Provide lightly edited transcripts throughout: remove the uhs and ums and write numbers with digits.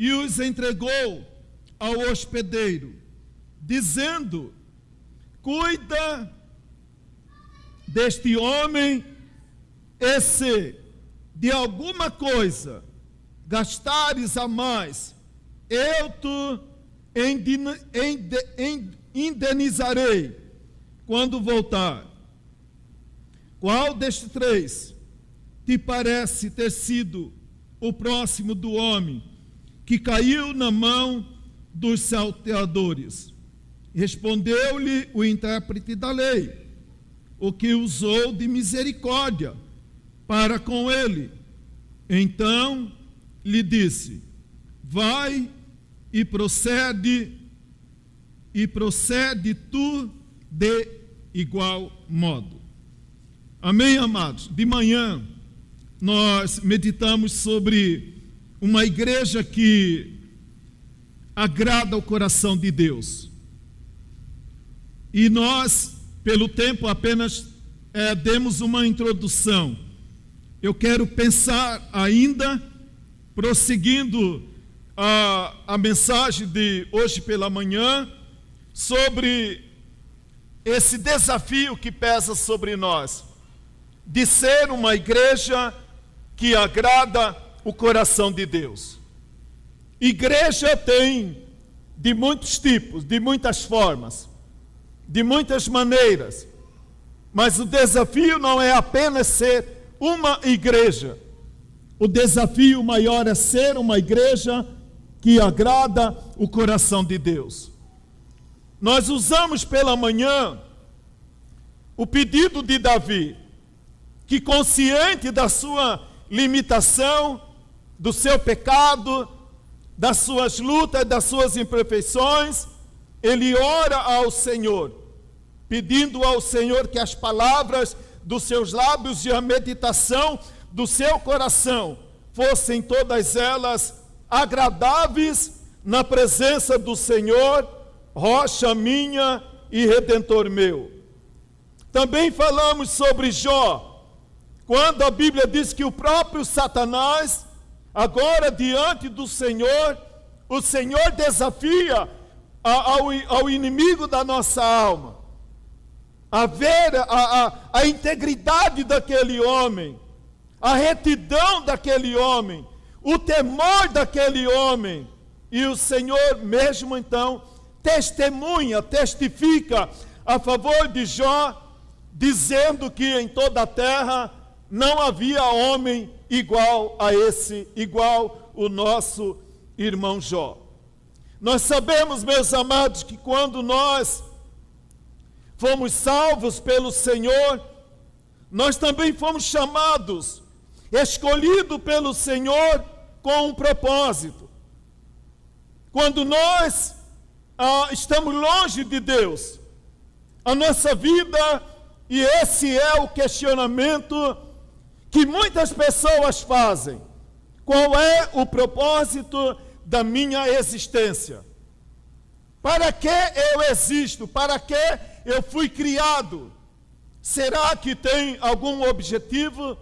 e os entregou ao hospedeiro, dizendo: cuida deste homem, e se de alguma coisa gastares a mais, eu te indenizarei quando voltar. Qual destes três te parece ter sido o próximo do homem que caiu na mão dos salteadores? Respondeu-lhe o intérprete da lei: o que usou de misericórdia para com ele. Então lhe disse: vai e procede tu de igual modo. Amém, amados? De manhã nós meditamos sobre uma igreja que agrada o coração de Deus. E nós, pelo tempo, apenas demos uma introdução. Eu quero pensar ainda, prosseguindo a mensagem de hoje pela manhã, sobre esse desafio que pesa sobre nós, de ser uma igreja que agrada o coração de Deus. Igreja tem de muitos tipos, de muitas formas, de muitas maneiras, mas o desafio não é apenas ser uma igreja. O desafio maior é ser uma igreja que agrada o coração de Deus. Nós usamos pela manhã o pedido de Davi, que, consciente da sua limitação, do seu pecado, das suas lutas, das suas imperfeições, ele ora ao Senhor, pedindo ao Senhor que as palavras dos seus lábios e a meditação do seu coração fossem todas elas agradáveis na presença do Senhor, rocha minha e redentor meu. Também falamos sobre Jó, quando a Bíblia diz que o próprio Satanás, agora diante do Senhor, o Senhor desafia ao inimigo da nossa alma a ver a integridade daquele homem, a retidão daquele homem, o temor daquele homem. E o Senhor mesmo então testifica a favor de Jó, dizendo que em toda a terra não havia homem igual o nosso irmão Jó. Nós sabemos, meus amados, que quando nós fomos salvos pelo Senhor, nós também fomos chamados, escolhidos pelo Senhor com um propósito. Quando nós estamos longe de Deus, a nossa vida, e esse é o questionamento que muitas pessoas fazem: qual é o propósito da minha existência? Para que eu existo? Para que eu fui criado? Será que tem algum objetivo?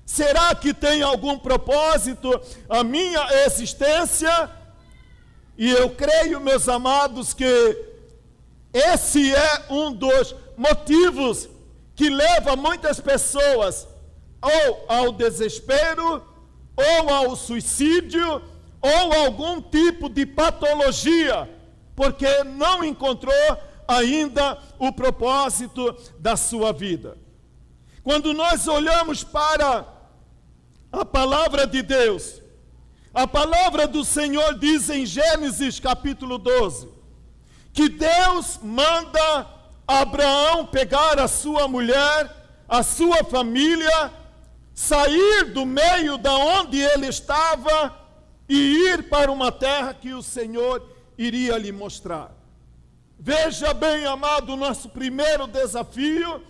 Será que tem algum propósito a minha existência? E eu creio, meus amados, que esse é um dos motivos que leva muitas pessoas ou ao desespero, ou ao suicídio, ou algum tipo de patologia, porque não encontrou ainda o propósito da sua vida. Quando nós olhamos para a palavra de Deus, a palavra do Senhor diz em Gênesis capítulo 12, que Deus manda Abraão pegar a sua mulher, a sua família, sair do meio da onde ele estava e ir para uma terra que o Senhor iria lhe mostrar. Veja bem, amado, o nosso primeiro desafio,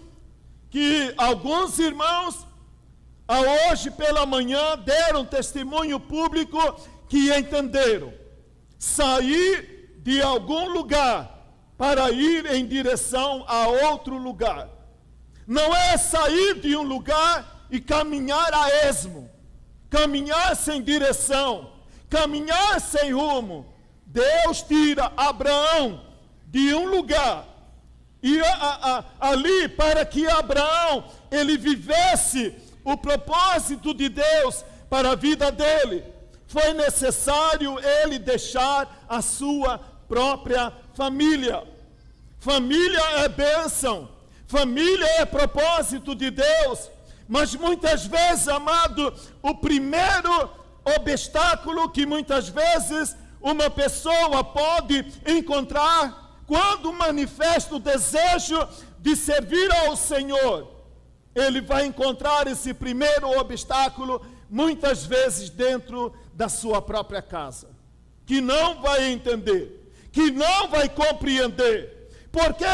que alguns irmãos, hoje pela manhã, deram testemunho público que entenderam. Sair de algum lugar para ir em direção a outro lugar. Não é sair de um lugar e caminhar a esmo, caminhar sem direção, caminhar sem rumo, Deus tira Abraão de um lugar e ali para que Abraão ele vivesse o propósito de Deus para a vida dele, foi necessário ele deixar a sua própria família. Família é bênção, família é propósito de Deus, mas muitas vezes, amado, o primeiro obstáculo que muitas vezes uma pessoa pode encontrar quando manifesta o desejo de servir ao Senhor, ele vai encontrar esse primeiro obstáculo muitas vezes dentro da sua própria casa, que não vai entender, que não vai compreender, porque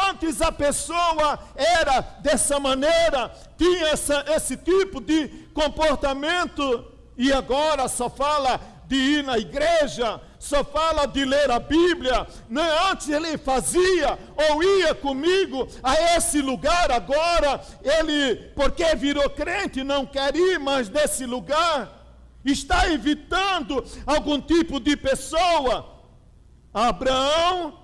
antes a pessoa era dessa maneira, tinha esse tipo de comportamento, e agora só fala de ir na igreja, só fala de ler a Bíblia, né? Antes ele fazia ou ia comigo a esse lugar, agora ele, porque virou crente, não quer ir mais nesse lugar, está evitando algum tipo de pessoa. Abraão,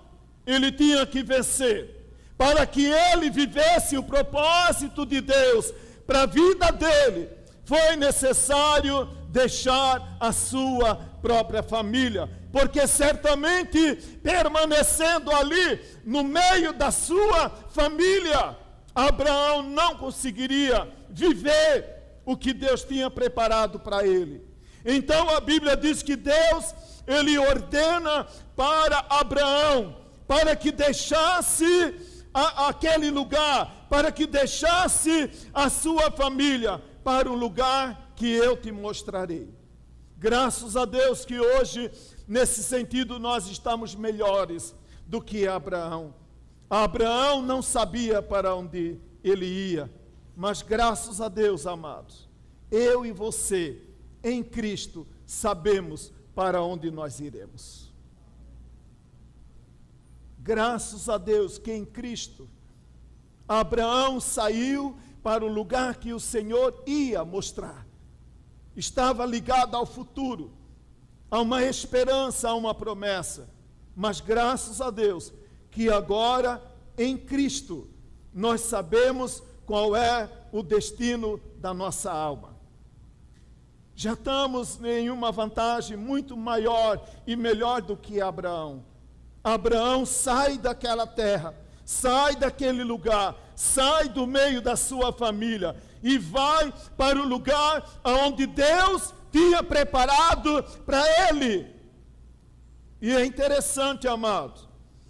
ele tinha que vencer, para que ele vivesse o propósito de Deus para a vida dele, foi necessário deixar a sua própria família, porque certamente permanecendo ali no meio da sua família, Abraão não conseguiria viver o que Deus tinha preparado para ele. Então a Bíblia diz que Deus, ele ordena para Abraão, para que deixasse aquele lugar, para que deixasse a sua família, para o lugar que eu te mostrarei. Graças a Deus que hoje, nesse sentido, nós estamos melhores do que Abraão. Abraão não sabia para onde ele ia, mas graças a Deus, amados, eu e você, em Cristo, sabemos para onde nós iremos. Graças a Deus que em Cristo, Abraão saiu para o lugar que o Senhor ia mostrar. Estava ligado ao futuro, a uma esperança, a uma promessa. Mas graças a Deus que agora, em Cristo, nós sabemos qual é o destino da nossa alma. Já estamos em uma vantagem muito maior e melhor do que Abraão. Abraão sai daquela terra, sai daquele lugar, sai do meio da sua família e vai para o lugar onde Deus tinha preparado para ele. E é interessante, amados,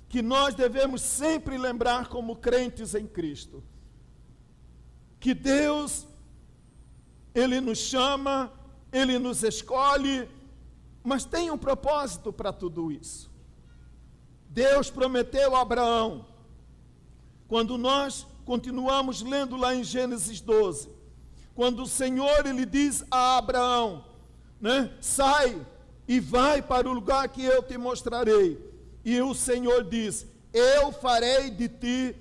que nós devemos sempre lembrar como crentes em Cristo, que Deus, ele nos chama, ele nos escolhe, mas tem um propósito para tudo isso. Deus prometeu a Abraão, quando nós continuamos lendo lá em Gênesis 12, quando o Senhor ele diz a Abraão, né, sai e vai para o lugar que eu te mostrarei, e o Senhor diz, eu farei de ti,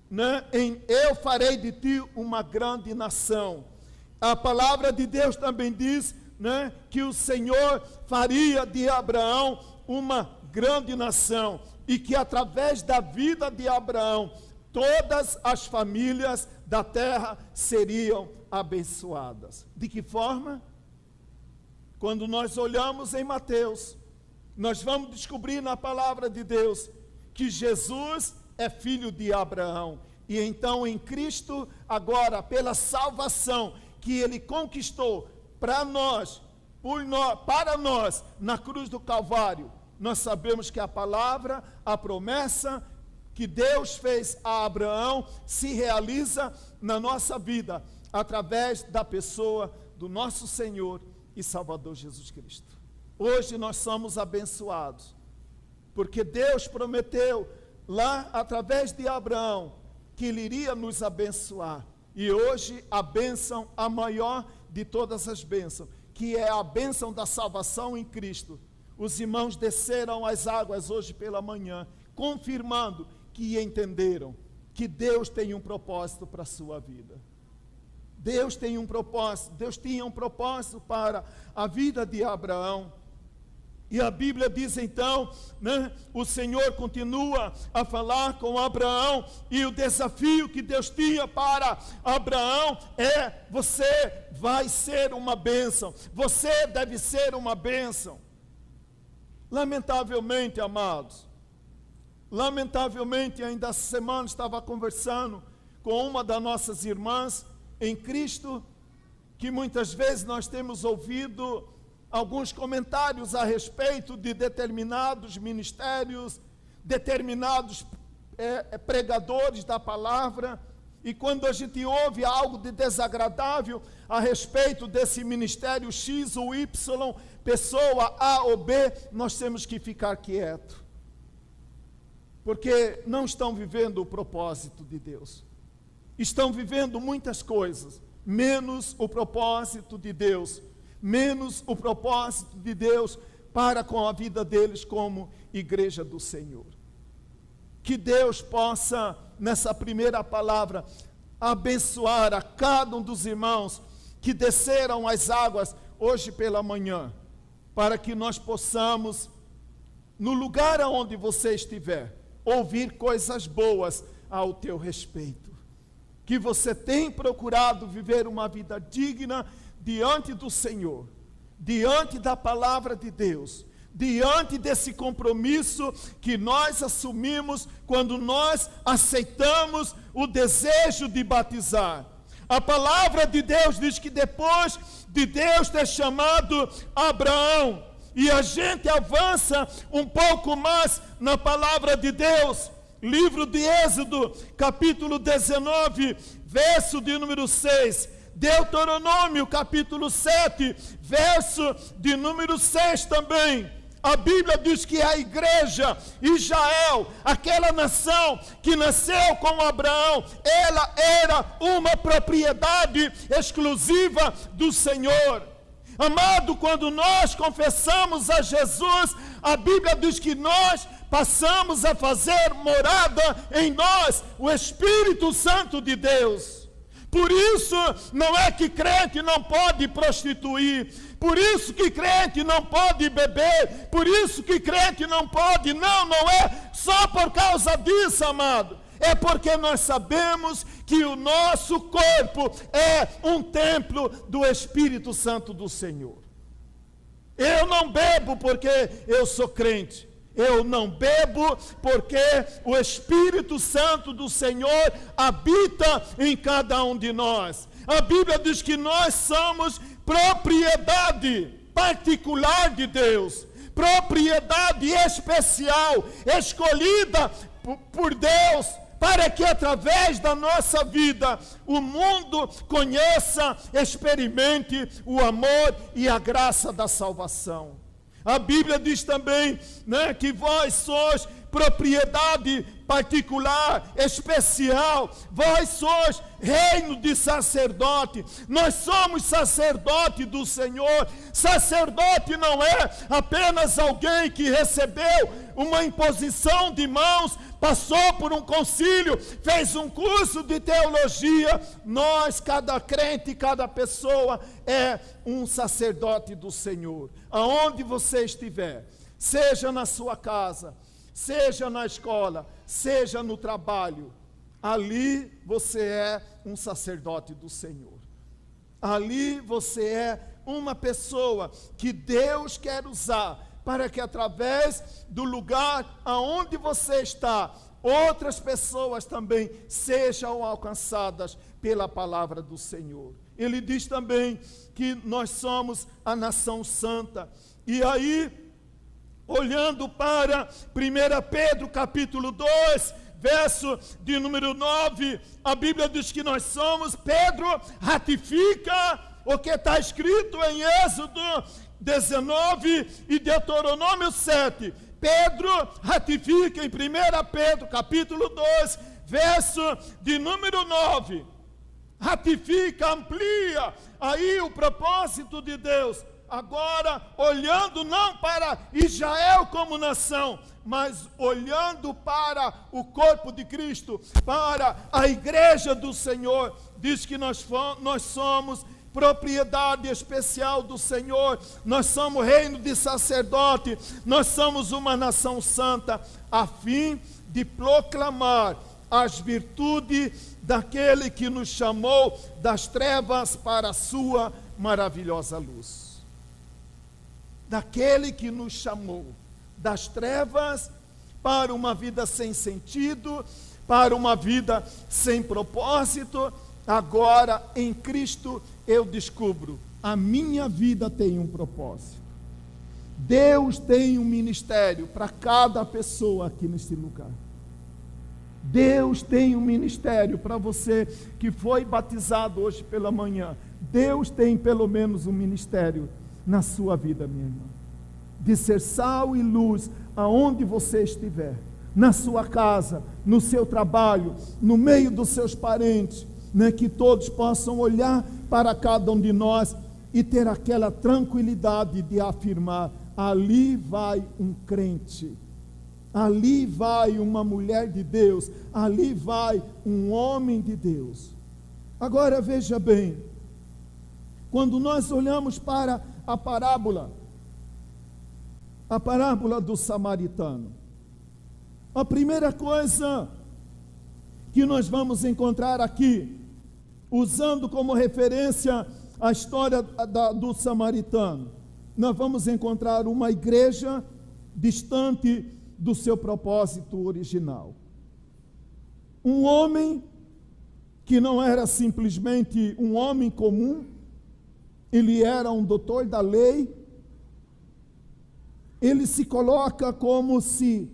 né, eu farei de ti uma grande nação. A palavra de Deus também diz, né, que o Senhor faria de Abraão uma grande nação, e que através da vida de Abraão, todas as famílias da terra seriam abençoadas. De que forma? Quando nós olhamos em Mateus, nós vamos descobrir na palavra de Deus que Jesus é filho de Abraão. E então em Cristo, agora pela salvação que ele conquistou para nós, para nós, na cruz do Calvário, nós sabemos que a palavra, a promessa que Deus fez a Abraão se realiza na nossa vida, através da pessoa do nosso Senhor e Salvador Jesus Cristo. Hoje nós somos abençoados, porque Deus prometeu lá através de Abraão que Ele iria nos abençoar. E hoje a bênção, a maior de todas as bênçãos, que é a bênção da salvação em Cristo. Os irmãos desceram as águas hoje pela manhã, confirmando que entenderam que Deus tem um propósito para a sua vida. Deus tem um propósito, Deus tinha um propósito para a vida de Abraão. E a Bíblia diz então, né, o Senhor continua a falar com Abraão, e o desafio que Deus tinha para Abraão é: você vai ser uma bênção, você deve ser uma bênção. Lamentavelmente, amados, ainda essa semana estava conversando com uma das nossas irmãs em Cristo, que muitas vezes nós temos ouvido alguns comentários a respeito de determinados ministérios, determinados pregadores da palavra, e quando a gente ouve algo de desagradável a respeito desse ministério X ou Y, pessoa A ou B, nós temos que ficar quietos, porque não estão vivendo o propósito de Deus, estão vivendo muitas coisas, menos o propósito de Deus, menos o propósito de Deus para com a vida deles como igreja do Senhor. Que Deus possa, nessa primeira palavra, abençoar a cada um dos irmãos que desceram as águas hoje pela manhã, para que nós possamos, no lugar onde você estiver, ouvir coisas boas ao teu respeito. Que você tem procurado viver uma vida digna diante do Senhor, diante da palavra de Deus, diante desse compromisso que nós assumimos quando nós aceitamos o desejo de batizar. A palavra de Deus diz que depois de Deus ter chamado Abraão, e a gente avança um pouco mais na palavra de Deus, livro de Êxodo, capítulo 19, verso de número 6, Deuteronômio, capítulo 7, verso de número 6 também. A Bíblia diz que a igreja, Israel, aquela nação que nasceu com Abraão, ela era uma propriedade exclusiva do Senhor. Amado, quando nós confessamos a Jesus, a Bíblia diz que nós passamos a fazer morada em nós o Espírito Santo de Deus. Por isso, não é que crente não pode prostituir, por isso que crente não pode beber, por isso que crente não pode, não é só por causa disso, amado. É porque nós sabemos que o nosso corpo é um templo do Espírito Santo do Senhor. Eu não bebo porque eu sou crente. Eu não bebo porque o Espírito Santo do Senhor habita em cada um de nós. A Bíblia diz que nós somos propriedade particular de Deus, propriedade especial, escolhida por Deus, para que através da nossa vida o mundo conheça, experimente o amor e a graça da salvação. A Bíblia diz também, né, que vós sois propriedade particular, especial, vós sois reino de sacerdote, nós somos sacerdote do Senhor. Sacerdote não é apenas alguém que recebeu uma imposição de mãos, passou por um concílio, fez um curso de teologia. Nós, cada crente, cada pessoa é um sacerdote do Senhor. Aonde você estiver, seja na sua casa, seja na escola, seja no trabalho, ali você é um sacerdote do Senhor. Ali você é uma pessoa que Deus quer usar para que através do lugar aonde você está, outras pessoas também sejam alcançadas pela palavra do Senhor. Ele diz também que nós somos a nação santa. E aí, olhando para 1 Pedro capítulo 2, verso de número 9, a Bíblia diz que nós somos, Pedro ratifica o que está escrito em Êxodo 19 e Deuteronômio 7. Pedro ratifica em 1 Pedro capítulo 2, verso de número 9. Ratifica, amplia aí o propósito de Deus. Agora, olhando não para Israel como nação, mas olhando para o corpo de Cristo, para a igreja do Senhor, diz que nós somos propriedade especial do Senhor, nós somos reino de sacerdote, nós somos uma nação santa, a fim de proclamar as virtudes daquele que nos chamou das trevas para a sua maravilhosa luz. Daquele que nos chamou das trevas para uma vida sem sentido, para uma vida sem propósito. Agora, em Cristo, eu descubro, a minha vida tem um propósito. Deus tem um ministério para cada pessoa aqui nesse lugar. Deus tem um ministério para você que foi batizado hoje pela manhã. Deus tem pelo menos um ministério na sua vida, minha irmã, de ser sal e luz aonde você estiver, na sua casa, no seu trabalho, no meio dos seus parentes, né, que todos possam olhar para cada um de nós e ter aquela tranquilidade de afirmar: ali vai um crente, ali vai uma mulher de Deus, ali vai um homem de Deus. Agora veja bem, quando nós olhamos para a parábola do samaritano, a primeira coisa que nós vamos encontrar aqui, usando como referência a história do samaritano, nós vamos encontrar uma igreja distante do seu propósito original. Um homem que não era simplesmente um homem comum, ele era um doutor da lei. Ele se coloca como se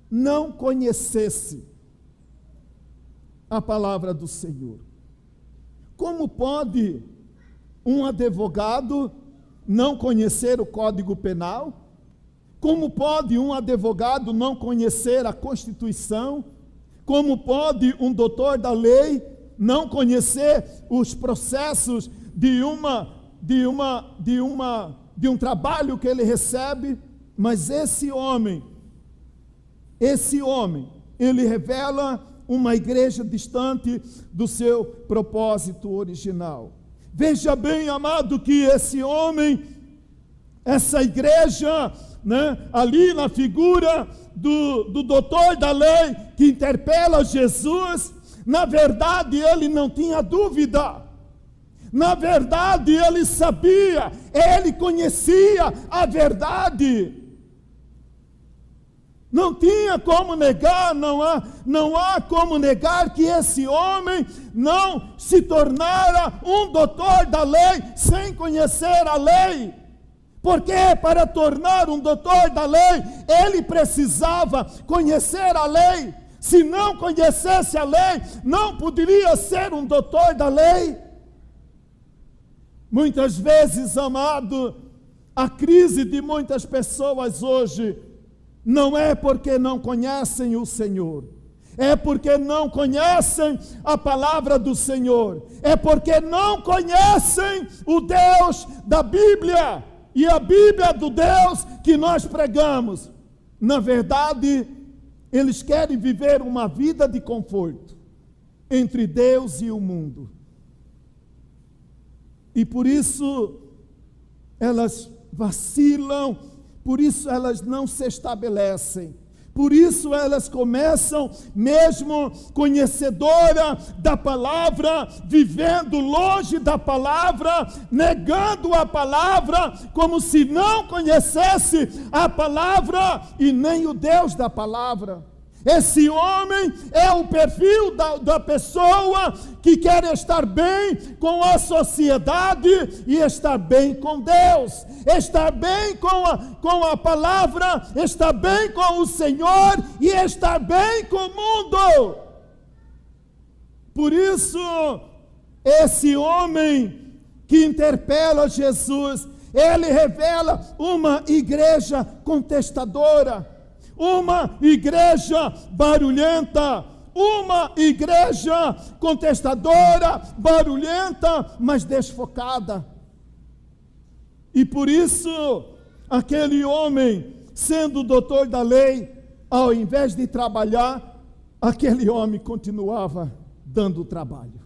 não conhecesse a palavra do Senhor. Como pode um advogado não conhecer o Código Penal? Como pode um advogado não conhecer a Constituição? Como pode um doutor da lei não conhecer os processos de um trabalho que ele recebe? Mas esse homem, ele revela uma igreja distante do seu propósito original. Veja bem, amado, que esse homem, essa igreja, né, ali na figura do doutor da lei que interpela Jesus, na verdade ele não tinha dúvida. Na verdade ele sabia, ele conhecia a verdade. Não tinha como negar, não há como negar que esse homem não se tornara um doutor da lei sem conhecer a lei. Porque para tornar um doutor da lei, ele precisava conhecer a lei. Se não conhecesse a lei, não poderia ser um doutor da lei. Muitas vezes, amado, a crise de muitas pessoas hoje não é porque não conhecem o Senhor, é porque não conhecem a palavra do Senhor, é porque não conhecem o Deus da Bíblia, e a Bíblia do Deus que nós pregamos. Na verdade, eles querem viver uma vida de conforto entre Deus e o mundo, e por isso elas vacilam, por isso elas não se estabelecem, por isso elas começam, mesmo conhecedora da palavra, vivendo longe da palavra, negando a palavra, como se não conhecesse a palavra e nem o Deus da palavra. Esse homem é o perfil da pessoa que quer estar bem com a sociedade e estar bem com Deus, estar bem com a palavra, estar bem com o Senhor e estar bem com o mundo. Por isso, esse homem que interpela Jesus, ele revela uma igreja contestadora, uma igreja barulhenta, uma igreja contestadora, barulhenta, mas desfocada. E por isso, aquele homem, sendo doutor da lei, ao invés de trabalhar, aquele homem continuava dando trabalho.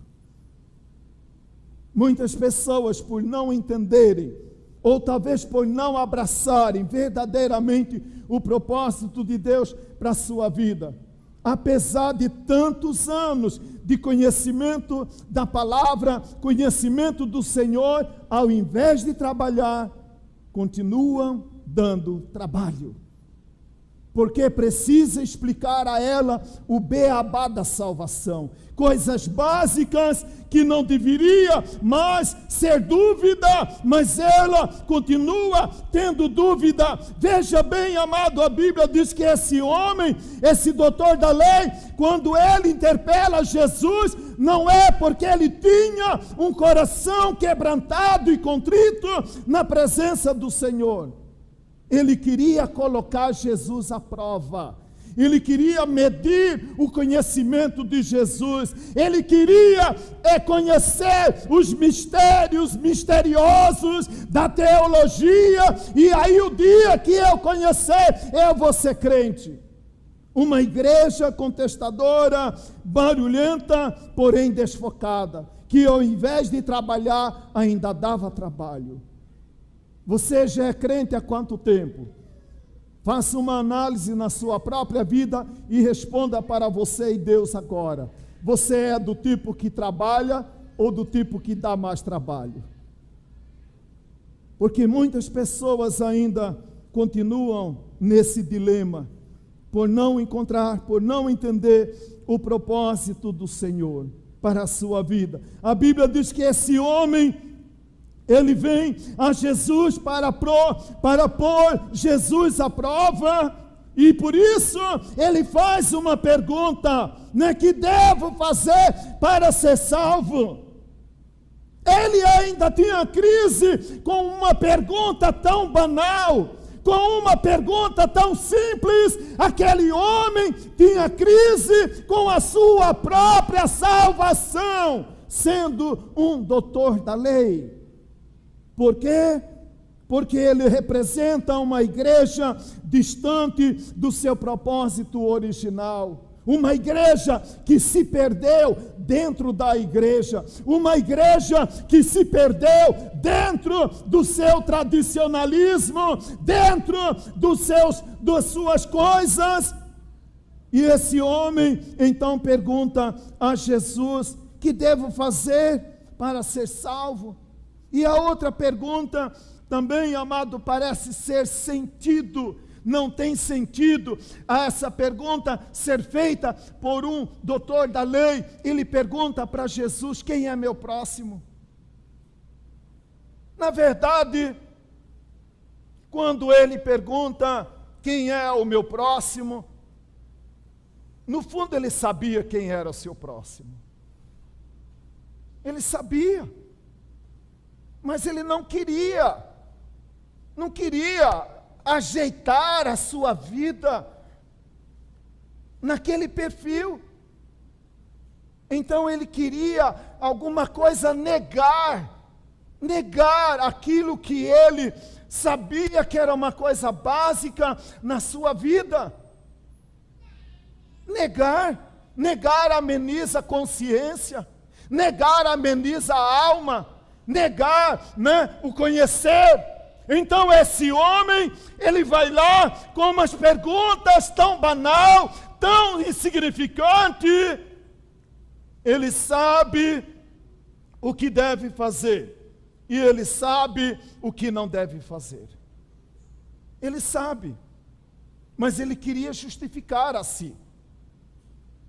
Muitas pessoas, por não entenderem, ou talvez por não abraçarem verdadeiramente o propósito de Deus para a sua vida, apesar de tantos anos de conhecimento da palavra, conhecimento do Senhor, ao invés de trabalhar, continuam dando trabalho. Porque precisa explicar a ela o beabá da salvação. Coisas básicas que não deveria mais ser dúvida, mas ela continua tendo dúvida. Veja bem, amado, a Bíblia diz que esse homem, esse doutor da lei, quando ele interpela Jesus, não é porque ele tinha um coração quebrantado e contrito na presença do Senhor. Ele queria colocar Jesus à prova. Ele queria medir o conhecimento de Jesus. Ele queria conhecer os mistérios misteriosos da teologia. E aí o dia que eu conhecer, eu vou ser crente. Uma igreja contestadora, barulhenta, porém desfocada, que ao invés de trabalhar, ainda dava trabalho. Você já é crente há quanto tempo? Faça uma análise na sua própria vida e responda para você e Deus agora. Você é do tipo que trabalha ou do tipo que dá mais trabalho? Porque muitas pessoas ainda continuam nesse dilema, por não encontrar, por não entender o propósito do Senhor para a sua vida. A Bíblia diz que esse homem, ele vem a Jesus para pôr Jesus à prova, e por isso ele faz uma pergunta, né, que devo fazer para ser salvo? Ele ainda tinha crise com uma pergunta tão banal, com uma pergunta tão simples. Aquele homem tinha crise com a sua própria salvação, sendo um doutor da lei. Por quê? Porque ele representa uma igreja distante do seu propósito original. Uma igreja que se perdeu dentro da igreja. Uma igreja que se perdeu dentro do seu tradicionalismo, dentro das suas coisas. E esse homem então pergunta a Jesus: que devo fazer para ser salvo? E a outra pergunta também, amado, parece ser sentido. Não tem sentido a essa pergunta ser feita por um doutor da lei. Ele pergunta para Jesus: quem é meu próximo? Na verdade, quando ele pergunta quem é o meu próximo, no fundo ele sabia quem era o seu próximo. Ele sabia. Mas ele não queria ajeitar a sua vida naquele perfil. Então ele queria alguma coisa negar aquilo que ele sabia que era uma coisa básica na sua vida. Negar ameniza a consciência, negar ameniza a alma, negar, né, o conhecer. Então esse homem, ele vai lá com umas perguntas tão banal, tão insignificante. Ele sabe o que deve fazer e ele sabe o que não deve fazer. Ele sabe, mas ele queria justificar a si.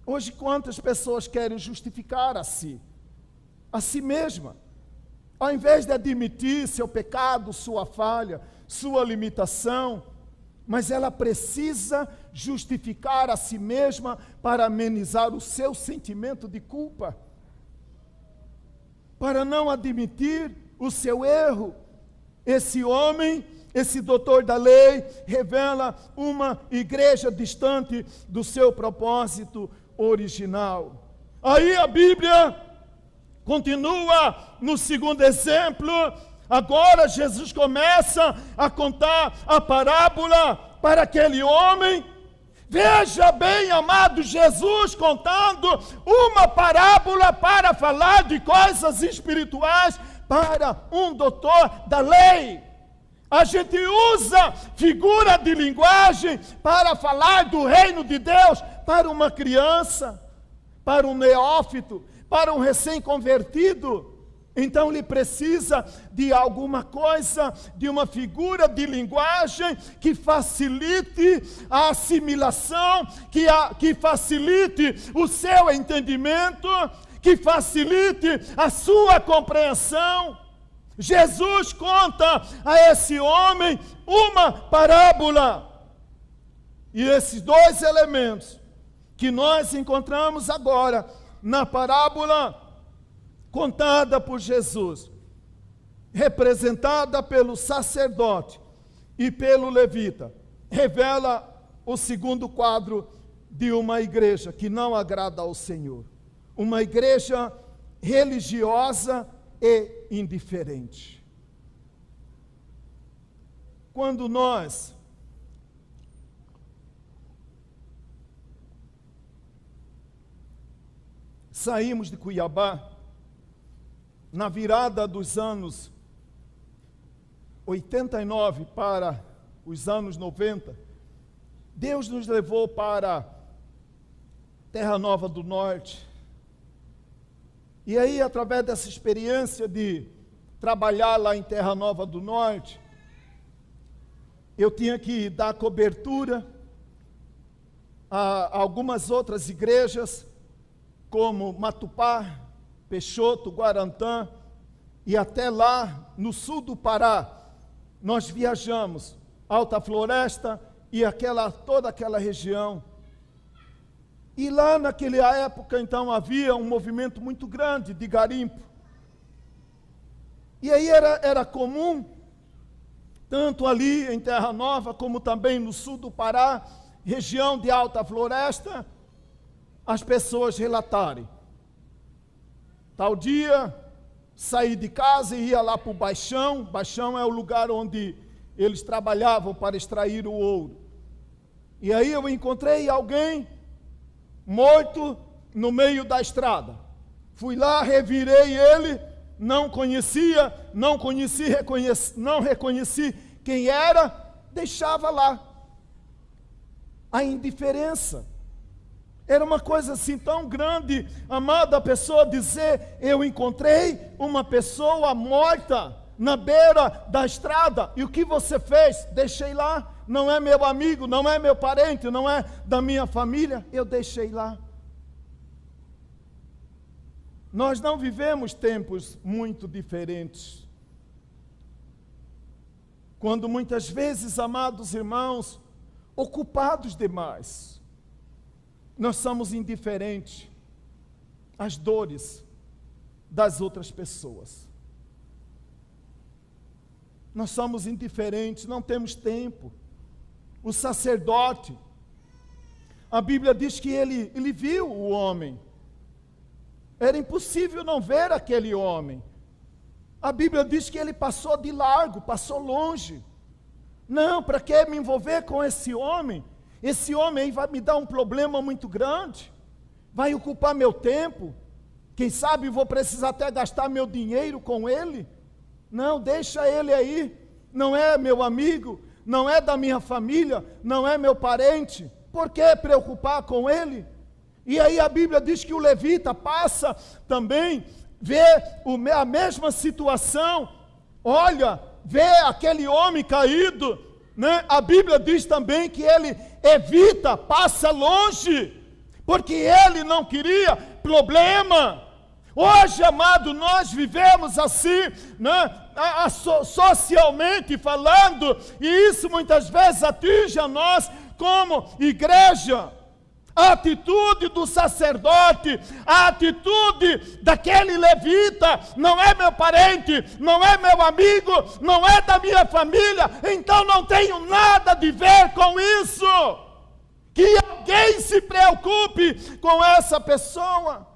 Hoje quantas pessoas querem justificar a si mesma? Ao invés de admitir seu pecado, sua falha, sua limitação, mas ela precisa justificar a si mesma para amenizar o seu sentimento de culpa, para não admitir o seu erro. Esse homem, esse doutor da lei, revela uma igreja distante do seu propósito original. Aí a Bíblia continua no segundo exemplo. Agora Jesus começa a contar a parábola para aquele homem. Veja bem, amado, Jesus contando uma parábola para falar de coisas espirituais para um doutor da lei. A gente usa figura de linguagem para falar do reino de Deus para uma criança, para um neófito, para um recém-convertido. Então ele precisa de alguma coisa, de uma figura de linguagem que facilite a assimilação, que facilite o seu entendimento, que facilite a sua compreensão. Jesus conta a esse homem uma parábola. E esses dois elementos que nós encontramos agora na parábola contada por Jesus, representada pelo sacerdote e pelo levita, revela o segundo quadro de uma igreja que não agrada ao Senhor. Uma igreja religiosa e indiferente. Quando nós saímos de Cuiabá, na virada dos anos 89 para os anos 90, Deus nos levou para Terra Nova do Norte. E aí, através dessa experiência de trabalhar lá em Terra Nova do Norte, eu tinha que dar cobertura a algumas outras igrejas, como Matupá, Peixoto, Guarantã, e até lá no sul do Pará, nós viajamos, Alta Floresta e toda aquela região. E lá naquela época, então, havia um movimento muito grande de garimpo. E aí era comum, tanto ali em Terra Nova, como também no sul do Pará, região de Alta Floresta, as pessoas relatarem. Tal dia, saí de casa e ia lá para o Baixão. Baixão é o lugar onde eles trabalhavam para extrair o ouro. E aí eu encontrei alguém morto no meio da estrada. Fui lá, revirei ele, não reconheci quem era, deixava lá. A indiferença. Era uma coisa assim tão grande, amada, a pessoa dizer: eu encontrei uma pessoa morta na beira da estrada, e o que você fez? Deixei lá. Não é meu amigo, não é meu parente, não é da minha família, eu deixei lá. Nós não vivemos tempos muito diferentes, quando muitas vezes, amados irmãos, ocupados demais, nós somos indiferentes às dores das outras pessoas. Nós somos indiferentes, não temos tempo. O sacerdote, a Bíblia diz que ele viu o homem. Era impossível não ver aquele homem. A Bíblia diz que ele passou de largo, passou longe. Não, para que me envolver com esse homem? Esse homem aí vai me dar um problema muito grande, vai ocupar meu tempo, quem sabe vou precisar até gastar meu dinheiro com ele. Não, deixa ele aí, não é meu amigo, não é da minha família, não é meu parente, por que preocupar com ele? E aí a Bíblia diz que o levita passa também, vê a mesma situação, olha, vê aquele homem caído, né? A Bíblia diz também que ele evita, passa longe, porque ele não queria problema. Hoje, amado, nós vivemos assim, né? Socialmente falando, e isso muitas vezes atinge a nós como igreja. A atitude do sacerdote, a atitude daquele levita, não é meu parente, não é meu amigo, não é da minha família, então não tenho nada de ver com isso. Que alguém se preocupe com essa pessoa.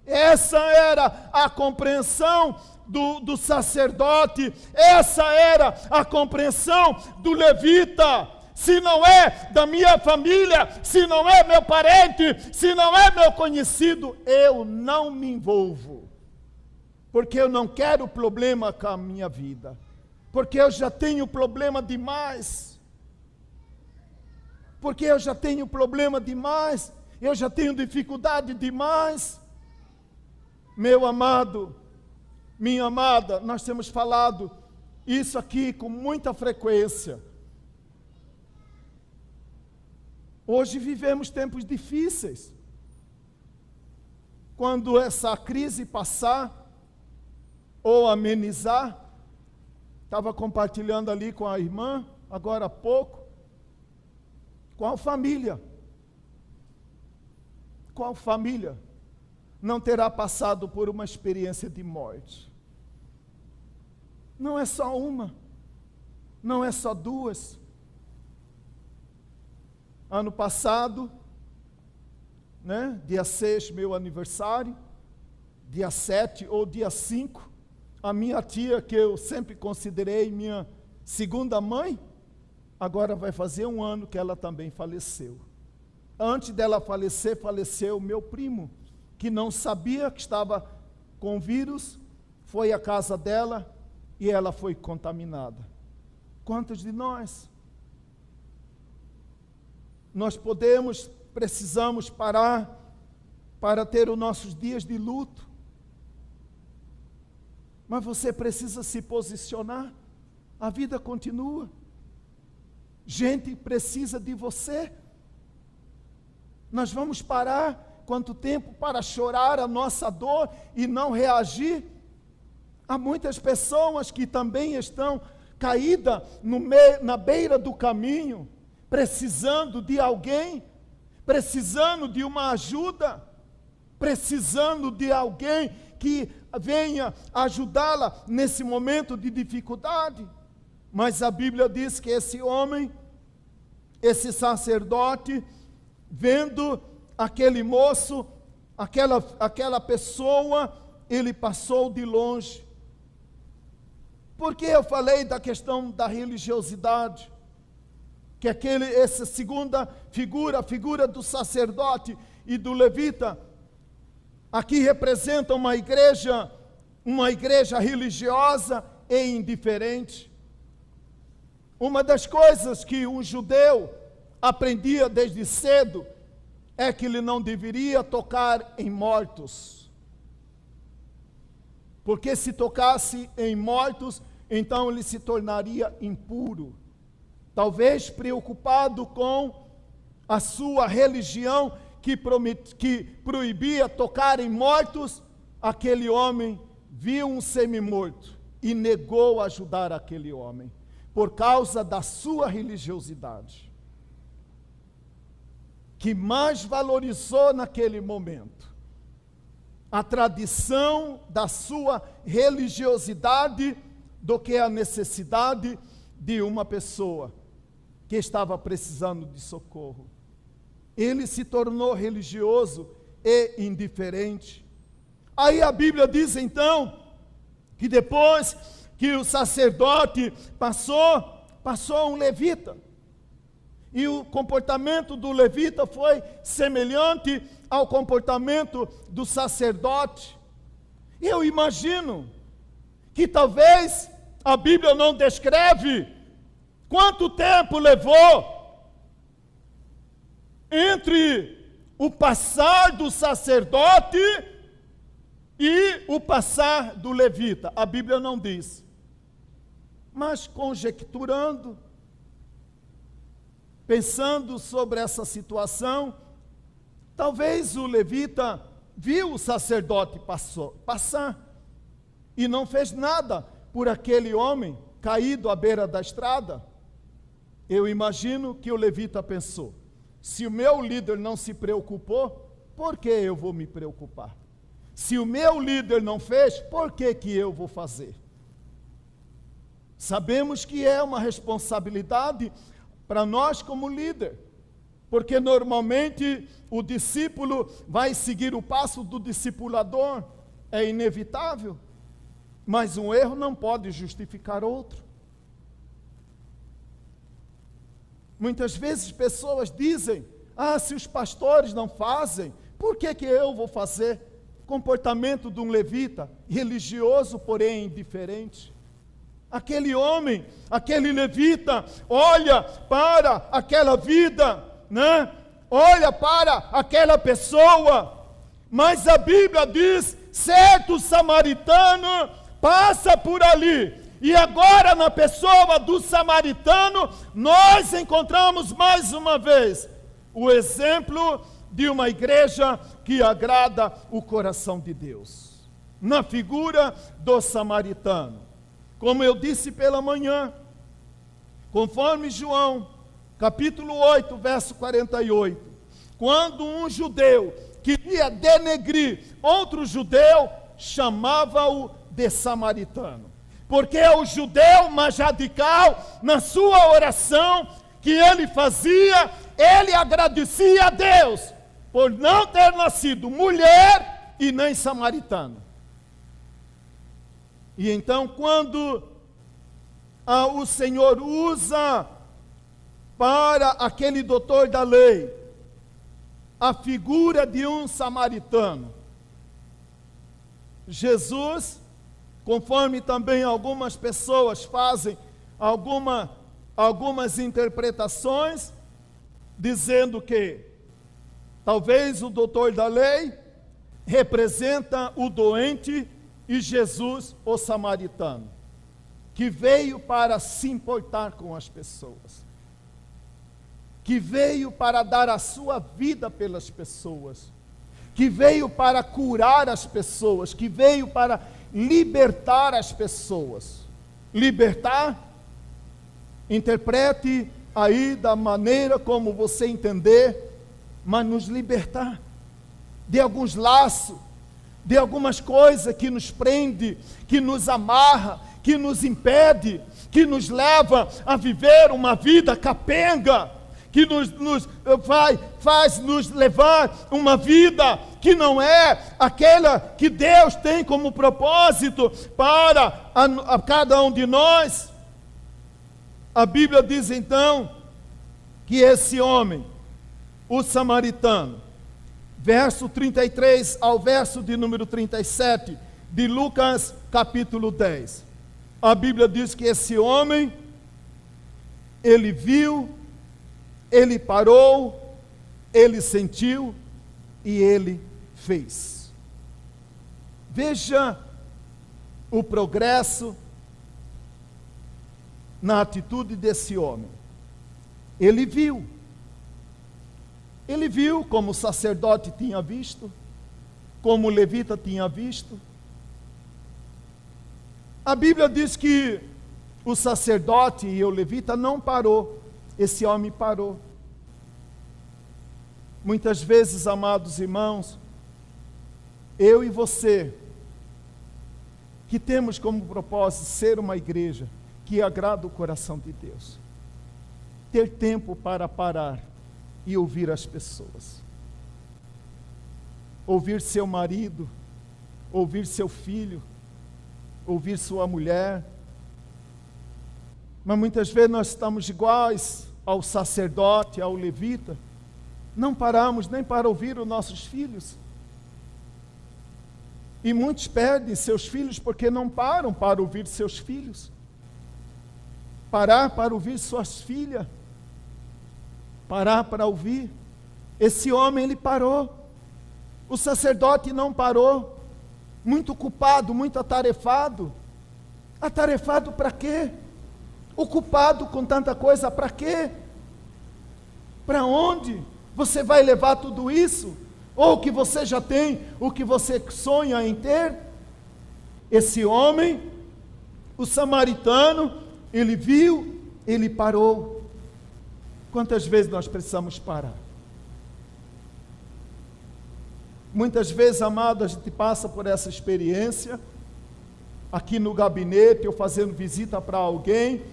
Essa era a compreensão do sacerdote, essa era a compreensão do levita. se não é da minha família, se não é meu parente, se não é meu conhecido, eu não me envolvo. Porque eu não quero problema com a minha vida. Porque eu já tenho problema demais. Porque eu já tenho problema demais. Eu já tenho dificuldade demais. Meu amado, minha amada, nós temos falado isso aqui com muita frequência. Hoje vivemos tempos difíceis. Quando essa crise passar ou amenizar, estava compartilhando ali com a irmã, agora há pouco, qual família não terá passado por uma experiência de morte? Não é só uma, não é só duas. Ano passado, dia 6, meu aniversário, dia 7 ou dia 5, a minha tia, que eu sempre considerei minha segunda mãe, agora vai fazer 1 ano que ela também faleceu. Antes dela falecer, faleceu o meu primo, que não sabia que estava com vírus, foi à casa dela e ela foi contaminada. Quantos de nós precisamos parar para ter os nossos dias de luto? Mas você precisa se posicionar. A vida continua. Gente precisa de você. Nós vamos parar quanto tempo para chorar a nossa dor e não reagir? Há muitas pessoas que também estão caídas na beira do caminho, precisando de alguém, precisando de uma ajuda, precisando de alguém que venha ajudá-la nesse momento de dificuldade. Mas a Bíblia diz que esse homem, esse sacerdote, vendo aquele moço, aquela pessoa, ele passou de longe. Por que eu falei da questão da religiosidade? Que essa segunda figura, a figura do sacerdote e do levita, aqui representa uma igreja religiosa e indiferente. Uma das coisas que um judeu aprendia desde cedo é que ele não deveria tocar em mortos. Porque se tocasse em mortos, então ele se tornaria impuro. Talvez preocupado com a sua religião que proibia tocar em mortos, aquele homem viu um semi-morto e negou ajudar aquele homem, por causa da sua religiosidade, que mais valorizou naquele momento a tradição da sua religiosidade do que a necessidade de uma pessoa que estava precisando de socorro. Ele se tornou religioso e indiferente. Aí a Bíblia diz então, que depois que o sacerdote passou um levita. E o comportamento do levita foi semelhante ao comportamento do sacerdote. Eu imagino que talvez a Bíblia não descreve quanto tempo levou entre o passar do sacerdote e o passar do levita. A Bíblia não diz. Mas conjecturando, pensando sobre essa situação, talvez o levita viu o sacerdote passar e não fez nada por aquele homem caído à beira da estrada. Eu imagino que o levita pensou: se o meu líder não se preocupou, por que eu vou me preocupar? Se o meu líder não fez, por que eu vou fazer? Sabemos que é uma responsabilidade para nós como líder, porque normalmente o discípulo vai seguir o passo do discipulador, é inevitável, mas um erro não pode justificar outro. Muitas vezes pessoas dizem, se os pastores não fazem, por que eu vou fazer? Comportamento de um levita, religioso, porém indiferente. Aquele homem, aquele levita, olha para aquela vida, né? Olha para aquela pessoa, mas a Bíblia diz, certo samaritano passa por ali, e agora na pessoa do samaritano, nós encontramos mais uma vez, o exemplo de uma igreja que agrada o coração de Deus, na figura do samaritano. Como eu disse pela manhã, conforme João, capítulo 8, verso 48, quando um judeu queria denegrir outro judeu, chamava-o de samaritano, porque o judeu mais radical, na sua oração que ele fazia, ele agradecia a Deus, por não ter nascido mulher e nem samaritano. E então, quando o Senhor usa para aquele doutor da lei a figura de um samaritano, Jesus, conforme também algumas pessoas fazem algumas interpretações, dizendo que talvez o doutor da lei representa o doente e Jesus, o samaritano, que veio para se importar com as pessoas, que veio para dar a sua vida pelas pessoas, que veio para curar as pessoas, que veio para libertar as pessoas. Libertar, interprete aí da maneira como você entender, mas nos libertar de alguns laços, de algumas coisas que nos prende, que nos amarra, que nos impede, que nos leva a viver uma vida capenga, que faz nos levar uma vida que não é aquela que Deus tem como propósito para a cada um de nós. A Bíblia diz então que esse homem, o samaritano, verso 33 ao verso de número 37 de Lucas capítulo 10, a Bíblia diz que esse homem, ele viu, ele parou, ele sentiu e ele fez. Veja o progresso na atitude desse homem. Ele viu como o sacerdote tinha visto, como o levita tinha visto. A Bíblia diz que o sacerdote e o levita não parou, esse homem parou. Muitas vezes, amados irmãos, eu e você, que temos como propósito ser uma igreja que agrada o coração de Deus, ter tempo para parar e ouvir as pessoas, ouvir seu marido, ouvir seu filho, ouvir sua mulher. Mas muitas vezes nós estamos iguais ao sacerdote, ao levita, não paramos nem para ouvir os nossos filhos. E muitos perdem seus filhos porque não param para ouvir seus filhos, parar para ouvir suas filhas, parar para ouvir. Esse homem, ele parou. O sacerdote não parou, muito ocupado, muito atarefado. Atarefado para quê? Ocupado com tanta coisa para quê? Para onde você vai levar tudo isso? Ou o que você já tem, o que você sonha em ter? Esse homem, o samaritano, ele viu, ele parou. Quantas vezes nós precisamos parar? Muitas vezes, amado, a gente passa por essa experiência, aqui no gabinete, ou fazendo visita para alguém,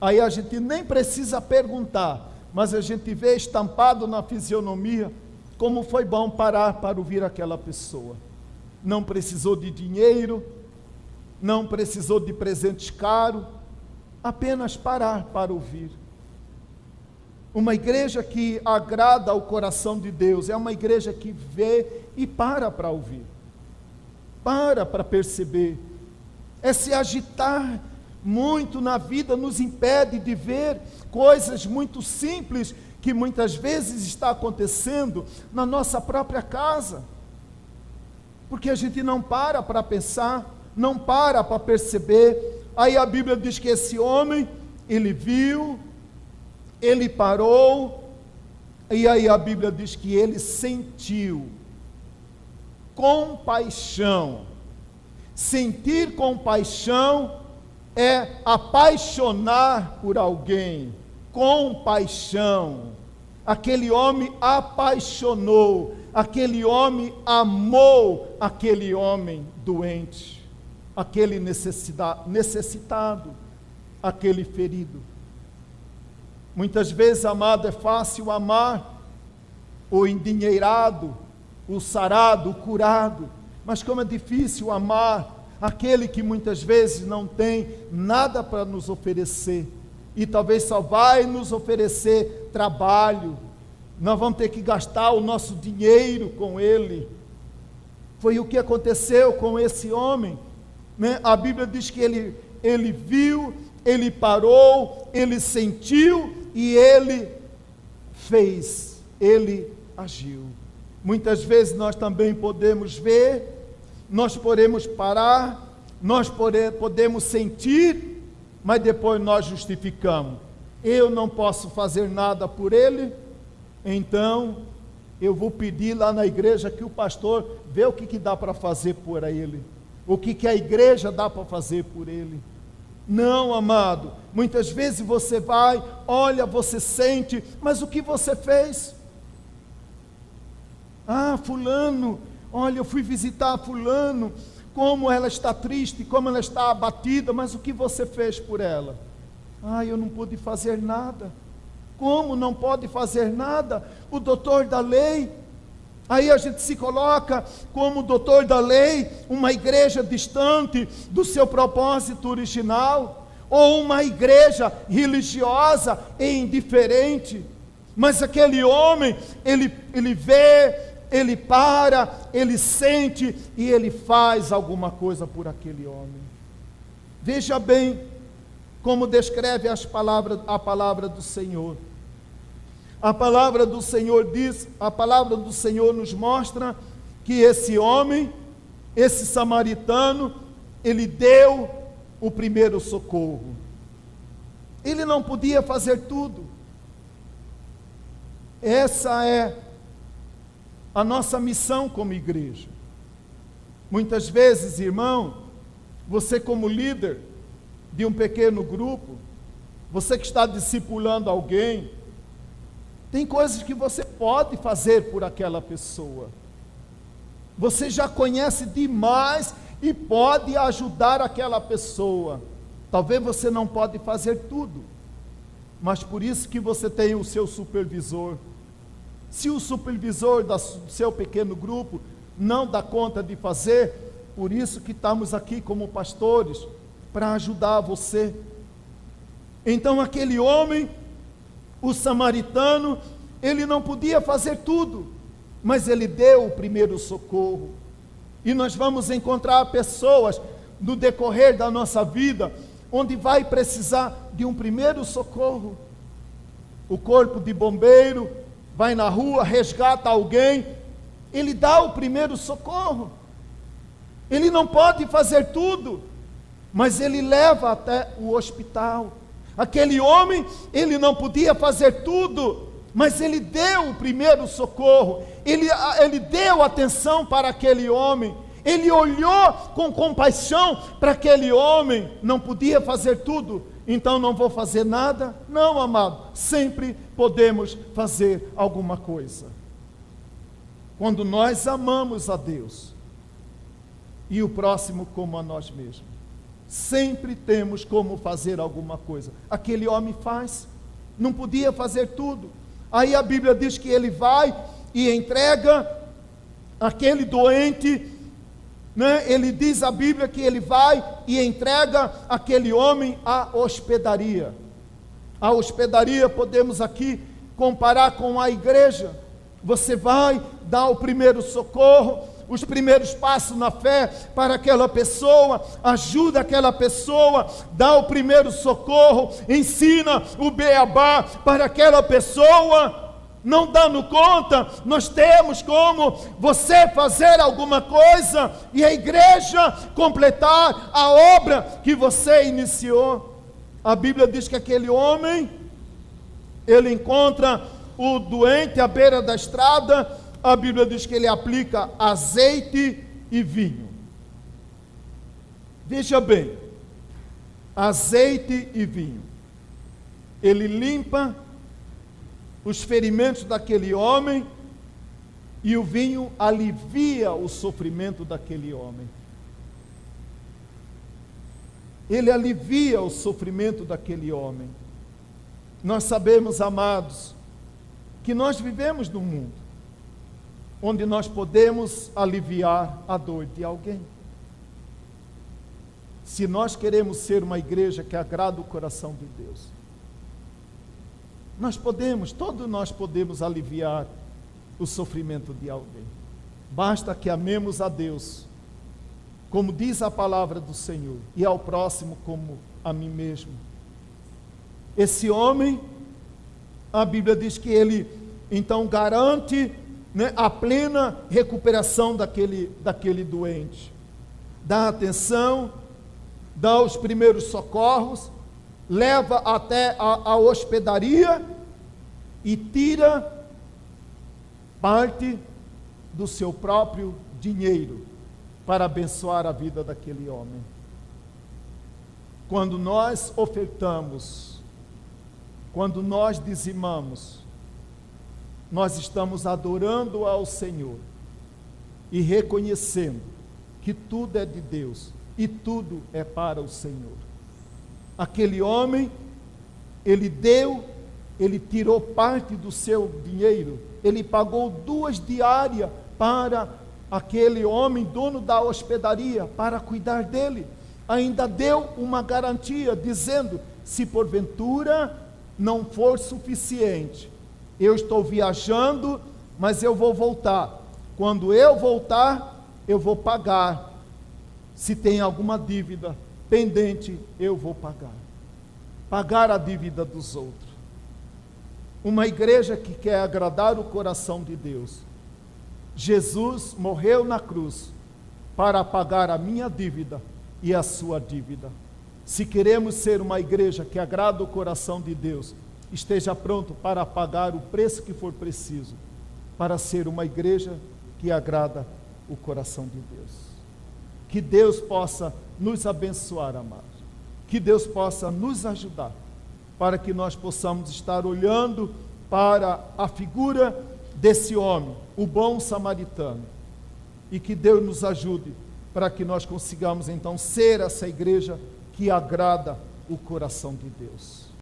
aí a gente nem precisa perguntar, mas a gente vê estampado na fisionomia, como foi bom parar para ouvir aquela pessoa. Não precisou de dinheiro, não precisou de presentes caros, apenas parar para ouvir. Uma igreja que agrada ao coração de Deus é uma igreja que vê e para ouvir, para perceber. É se agitar muito na vida, nos impede de ver coisas muito simples que muitas vezes está acontecendo na nossa própria casa, porque a gente não para pensar, não para perceber. Aí a Bíblia diz que esse homem, ele viu, ele parou, e aí a Bíblia diz que ele sentiu compaixão. Sentir compaixão é apaixonar por alguém. Compaixão. Aquele homem apaixonou, aquele homem amou aquele homem doente, aquele necessitado, aquele ferido. Muitas vezes, amado, é fácil amar o endinheirado, o sarado, o curado, mas como é difícil amar aquele que muitas vezes não tem nada para nos oferecer, e talvez só vai nos oferecer trabalho. Nós vamos ter que gastar o nosso dinheiro com ele. Foi o que aconteceu com esse homem, né? A Bíblia diz que ele viu, ele parou, ele sentiu e ele fez, ele agiu. Muitas vezes nós também podemos ver, nós podemos parar, nós podemos sentir, mas depois nós justificamos. Eu não posso fazer nada por ele, então eu vou pedir lá na igreja que o pastor vê o que dá para fazer por ele, o que a igreja dá para fazer por ele. Não, amado, muitas vezes você vai, olha, você sente, mas o que você fez? Ah, fulano, olha, eu fui visitar fulano, como ela está triste, como ela está abatida, mas o que você fez por ela? Ah, eu não pude fazer nada. Como não pode fazer nada? O doutor da lei. Aí a gente se coloca como doutor da lei, uma igreja distante do seu propósito original, ou uma igreja religiosa e indiferente. Mas aquele homem, ele vê, ele para, ele sente e ele faz alguma coisa por aquele homem. Veja bem como descreve a palavra do Senhor. A palavra do Senhor diz, a palavra do Senhor nos mostra que esse homem, esse samaritano, ele deu o primeiro socorro. Ele não podia fazer tudo. Essa é a nossa missão como igreja. Muitas vezes, irmão, você como líder de um pequeno grupo, você que está discipulando alguém, tem coisas que você pode fazer por aquela pessoa. Você já conhece demais e pode ajudar aquela pessoa. Talvez você não pode fazer tudo, mas por isso que você tem o seu supervisor. Se o supervisor do seu pequeno grupo não dá conta de fazer, por isso que estamos aqui como pastores, para ajudar você. Então aquele homem, o samaritano, ele não podia fazer tudo, mas ele deu o primeiro socorro. E nós vamos encontrar pessoas no decorrer da nossa vida, onde vai precisar de um primeiro socorro. O corpo de bombeiro vai na rua, resgata alguém, ele dá o primeiro socorro. Ele não pode fazer tudo, mas ele leva até o hospital. Aquele homem, ele não podia fazer tudo, mas ele deu o primeiro socorro, ele deu atenção para aquele homem, ele olhou com compaixão para aquele homem. Não podia fazer tudo, então não vou fazer nada? Não, amado, sempre podemos fazer alguma coisa. Quando nós amamos a Deus e o próximo como a nós mesmos, sempre temos como fazer alguma coisa. Aquele homem faz, não podia fazer tudo. Aí a Bíblia diz que ele vai e entrega aquele doente, né? Ele diz a Bíblia que ele vai e entrega aquele homem à hospedaria. A hospedaria podemos aqui comparar com a igreja. Você vai dar o primeiro socorro, os primeiros passos na fé para aquela pessoa, ajuda aquela pessoa, dá o primeiro socorro, ensina o beabá para aquela pessoa. Não dando conta, nós temos como você fazer alguma coisa e a igreja completar a obra que você iniciou. A Bíblia diz que aquele homem, ele encontra o doente à beira da estrada. A Bíblia diz que ele aplica azeite e vinho. Veja bem, azeite e vinho. Ele limpa os ferimentos daquele homem e o vinho alivia o sofrimento daquele homem. Ele alivia o sofrimento daquele homem. Nós sabemos, amados, que nós vivemos num mundo onde nós podemos aliviar a dor de alguém. Se nós queremos ser uma igreja que agrada o coração de Deus, todos nós podemos aliviar o sofrimento de alguém. Basta que amemos a Deus, como diz a palavra do Senhor, e ao próximo como a mim mesmo. Esse homem, a Bíblia diz que ele então garante, né, a plena recuperação daquele doente. Dá atenção, dá os primeiros socorros, leva até a hospedaria e tira parte do seu próprio dinheiro para abençoar a vida daquele homem. Quando nós ofertamos, quando nós dizimamos, nós estamos adorando ao Senhor e reconhecendo que tudo é de Deus e tudo é para o Senhor. Aquele homem, ele tirou parte do seu dinheiro, ele pagou 2 diárias para aquele homem, dono da hospedaria, para cuidar dele. Ainda deu uma garantia, dizendo: se porventura não for suficiente, eu estou viajando, mas eu vou voltar. Quando eu voltar, eu vou pagar. Se tem alguma dívida pendente, eu vou pagar a dívida dos outros. Uma igreja que quer agradar o coração de Deus. Jesus morreu na cruz para pagar a minha dívida e a sua dívida. Se queremos ser uma igreja que agrada o coração de Deus, esteja pronto para pagar o preço que for preciso para ser uma igreja que agrada o coração de Deus. Que Deus possa nos abençoar, amados. Que Deus possa nos ajudar para que nós possamos estar olhando para a figura desse homem, o bom samaritano, e que Deus nos ajude para que nós consigamos então ser essa igreja que agrada o coração de Deus.